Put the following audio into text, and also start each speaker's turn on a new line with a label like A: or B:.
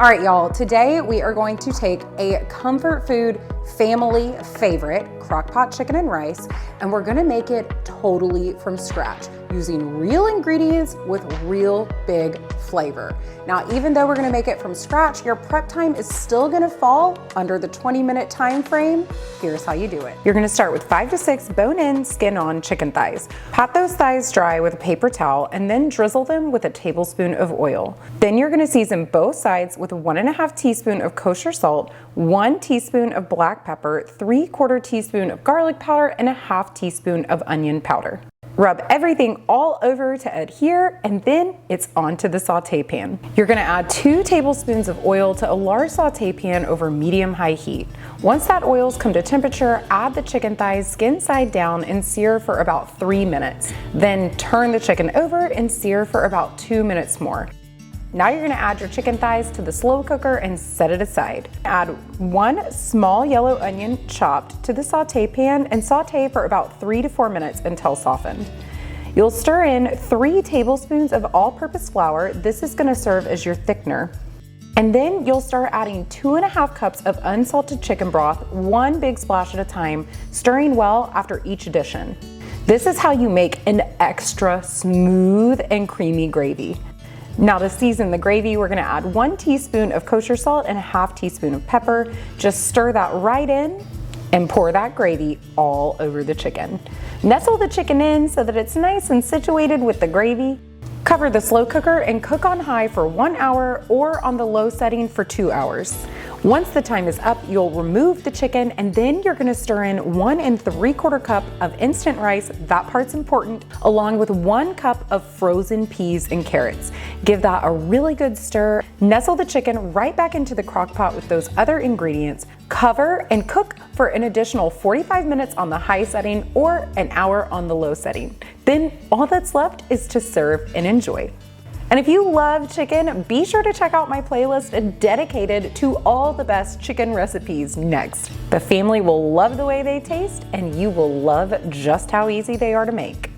A: All right, y'all, today we are going to take a comfort food family favorite, Crockpot chicken and rice, and we're gonna make it totally from scratch using real ingredients with real big flavor. Now, even though we're gonna make it from scratch, your prep time is still gonna fall under the 20-minute time frame. Here's how you do it. You're gonna start with 5 to 6 bone-in, skin-on chicken thighs. Pat those thighs dry with a paper towel and then drizzle them with a tablespoon of oil. Then you're gonna season both sides with 1.5 teaspoon of kosher salt, 1 teaspoon of black pepper, 3/4 teaspoon of garlic powder, and a 1/2 teaspoon of onion powder. Rub everything all over to adhere, and then it's onto the saute pan. You're gonna add 2 tablespoons of oil to a large saute pan over medium-high heat. Once that oil's come to temperature, add the chicken thighs skin side down and sear for about 3 minutes. Then turn the chicken over and sear for about 2 minutes more. Now you're gonna add your chicken thighs to the slow cooker and set it aside. Add 1 small yellow onion chopped to the saute pan and saute for about 3 to 4 minutes until softened. You'll stir in 3 tablespoons of all-purpose flour. This is gonna serve as your thickener. And then you'll start adding 2.5 cups of unsalted chicken broth, 1 big splash at a time, stirring well after each addition. This is how you make an extra smooth and creamy gravy. Now to season the gravy, we're gonna add 1 teaspoon of kosher salt and a 1/2 teaspoon of pepper. Just stir that right in and pour that gravy all over the chicken. Nestle the chicken in so that it's nice and situated with the gravy. Cover the slow cooker and cook on high for 1 hour or on the low setting for 2 hours. Once the time is up, you'll remove the chicken and then you're gonna stir in 1 3/4 cup of instant rice, that part's important, along with 1 cup of frozen peas and carrots. Give that a really good stir. Nestle the chicken right back into the crock pot with those other ingredients. Cover and cook for an additional 45 minutes on the high setting or an hour on the low setting. Then all that's left is to serve and enjoy. And if you love chicken, be sure to check out my playlist dedicated to all the best chicken recipes next. The family will love the way they taste, and you will love just how easy they are to make.